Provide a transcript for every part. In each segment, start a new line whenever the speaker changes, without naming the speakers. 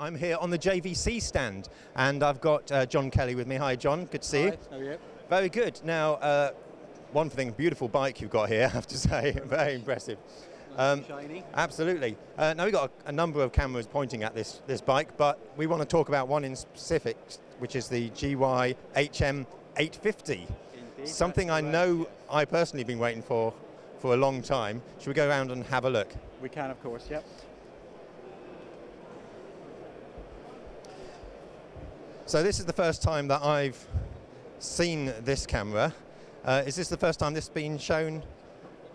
I'm here on the JVC stand, and I've got John Kelly with me. Hi, John. Good to see you.
Hi, how are you?
Very good. Now, one thing, beautiful bike you've got here, I have to say. Very impressive.
Shiny.
Absolutely. Now, we've got a number of cameras pointing at this bike, but we want to talk about one in specific, which is the GY-HM850.
Indeed,
Something I know I personally have been waiting for a long time. Should we go around and have a look?
We can, of course, yep.
So this is the first time that I've seen this camera. Is this the first time this has been shown,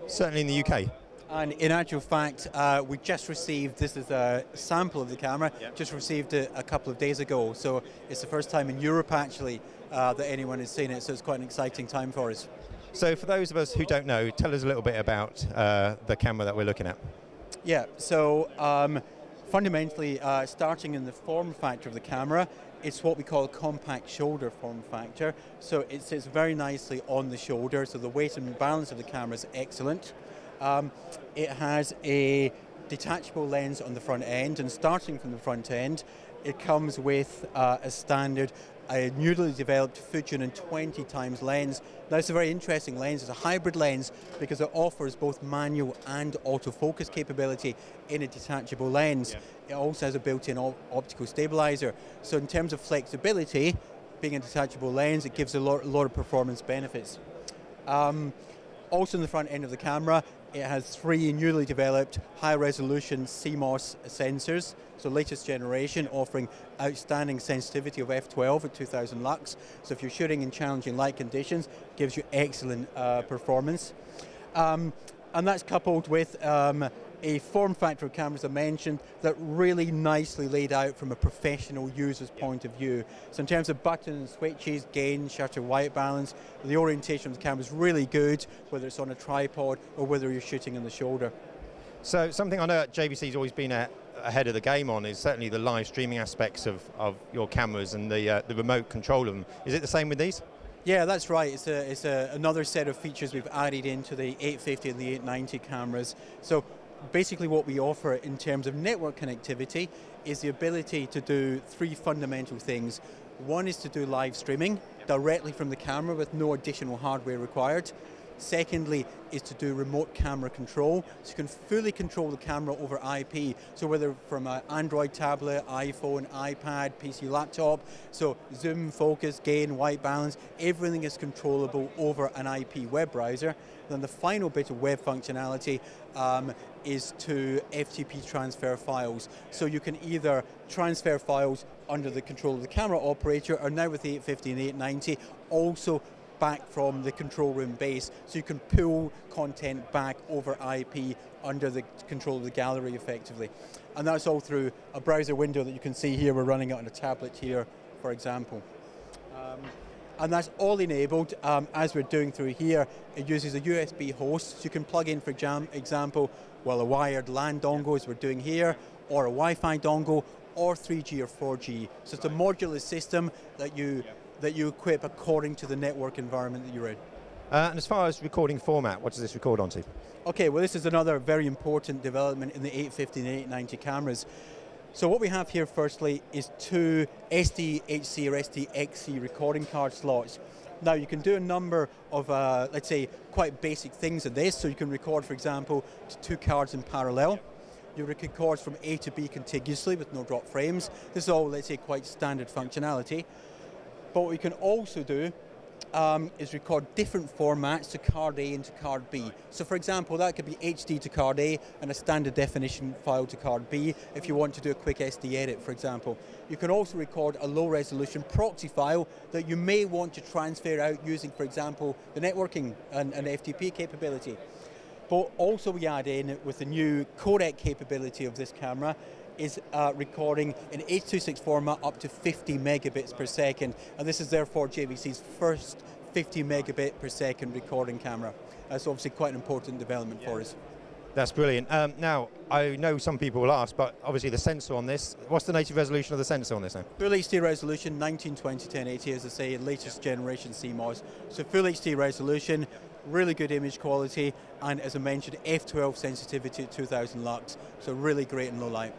certainly in the UK?
And in actual fact, we just received, this is a sample of the camera, just received it a couple of days ago. So it's the first time in Europe actually that anyone has seen it, so it's quite an exciting time for us.
So for those of us who don't know, tell us a little bit about the camera that we're looking at.
Yeah, so fundamentally, starting in the form factor of the camera, it's what we call a compact shoulder form factor. So it sits very nicely on the shoulder, so the weight and balance of the camera is excellent. It has a detachable lens on the front end, and starting from the front end, it comes with a standard, a newly developed Fujian 20x lens. Now it's a very interesting lens. It's a hybrid lens because it offers both manual and autofocus capability in a detachable lens. Yeah. It also has a built-in optical stabilizer. So in terms of flexibility, being a detachable lens, it gives a lot of performance benefits. Also in the front end of the camera, it has 3 newly developed high-resolution CMOS sensors, so latest generation, offering outstanding sensitivity of f12 at 2000 lux. So if you're shooting in challenging light conditions, it gives you excellent performance. And that's coupled with a form factor of cameras I mentioned that really nicely laid out from a professional user's point of view. So in terms of buttons, switches, gain, shutter, white balance, the orientation of the camera is really good, whether it's on a tripod or whether you're shooting in the shoulder.
So something I know that JVC's always been ahead of the game on is certainly the live streaming aspects of your cameras and the remote control of them. Is it the same with these?
Yeah, that's right. It's another set of features we've added into the 850 and the 890 cameras. So basically what we offer in terms of network connectivity is the ability to do 3 fundamental things. One is to do live streaming directly from the camera with no additional hardware required. Secondly is to do remote camera control, so you can fully control the camera over IP, so whether from an Android tablet, iPhone, iPad, PC, laptop, so zoom, focus, gain, white balance, everything is controllable over an IP web browser. Then the final bit of web functionality is to Ftp Transfer Files. So you can either transfer files under the control of the camera operator, or now with the 850 and 890, also back from the control room base, so you can pull content back over IP under the control of the gallery effectively. And that's all through a browser window that you can see here. We're running it on a tablet here, for example. And that's all enabled, as we're doing through here. It uses a USB host, so you can plug in, for example, well, a wired LAN dongle, as we're doing here, or a Wi-Fi dongle, or 3G or 4G. So it's a modular system that you equip according to the network environment that you're in.
And as far as recording format, what does this record onto? Okay,
well, this is another very important development in the 850 and 890 cameras. So what we have here firstly is 2 SDHC or SDXC recording card slots. Now you can do a number of, let's say, quite basic things in this. So you can record, for example, to 2 cards in parallel. You record from A to B contiguously with no drop frames. This is all, let's say, quite standard functionality. But what we can also do is record different formats to card A and to card B. So for example, that could be HD to card A and a standard definition file to card B if you want to do a quick SD edit, for example. You can also record a low resolution proxy file that you may want to transfer out using, for example, the networking and FTP capability. But also we add in, with the new codec capability of this camera, is recording in H.264 format up to 50 megabits per second, and this is therefore JVC's first 50 megabit per second recording camera. That's obviously quite an important development for us.
That's brilliant. Now, I know some people will ask, but obviously the sensor on this, what's the native resolution of the sensor on this now?
Full HD resolution, 1920 1080, as I say, latest generation CMOS. So full HD resolution, really good image quality, and as I mentioned, f12 sensitivity at 2000 lux, so really great in low light.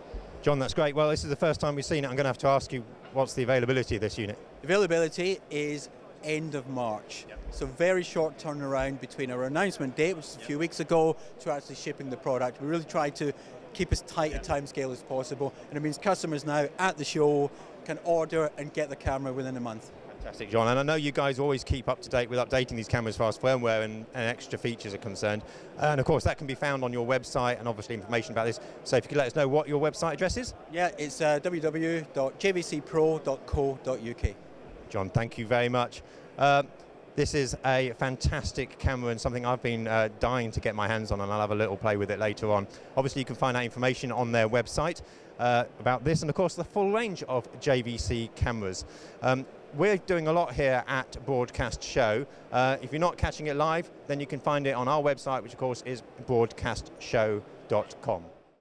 John, that's great. Well, this is the first time we've seen it. I'm going to have to ask you, what's the availability of this unit?
Availability is end of March.
Yep.
So very short turnaround between our announcement date, which is a few weeks ago, to actually shipping the product. We really try to keep as tight a timescale as possible, and it means customers now at the show can order and get the camera within a month.
Fantastic, John. And I know you guys always keep up to date with updating these cameras as far as firmware and extra features are concerned. And of course, that can be found on your website and obviously information about this. So if you could let us know what your website address is?
Yeah, it's www.jvcpro.co.uk.
John, thank you very much. This is a fantastic camera and something I've been dying to get my hands on, and I'll have a little play with it later on. Obviously, you can find that information on their website about this, and of course, the full range of JVC cameras. We're doing a lot here at Broadcast Show. If you're not catching it live, then you can find it on our website, which of course is broadcastshow.com.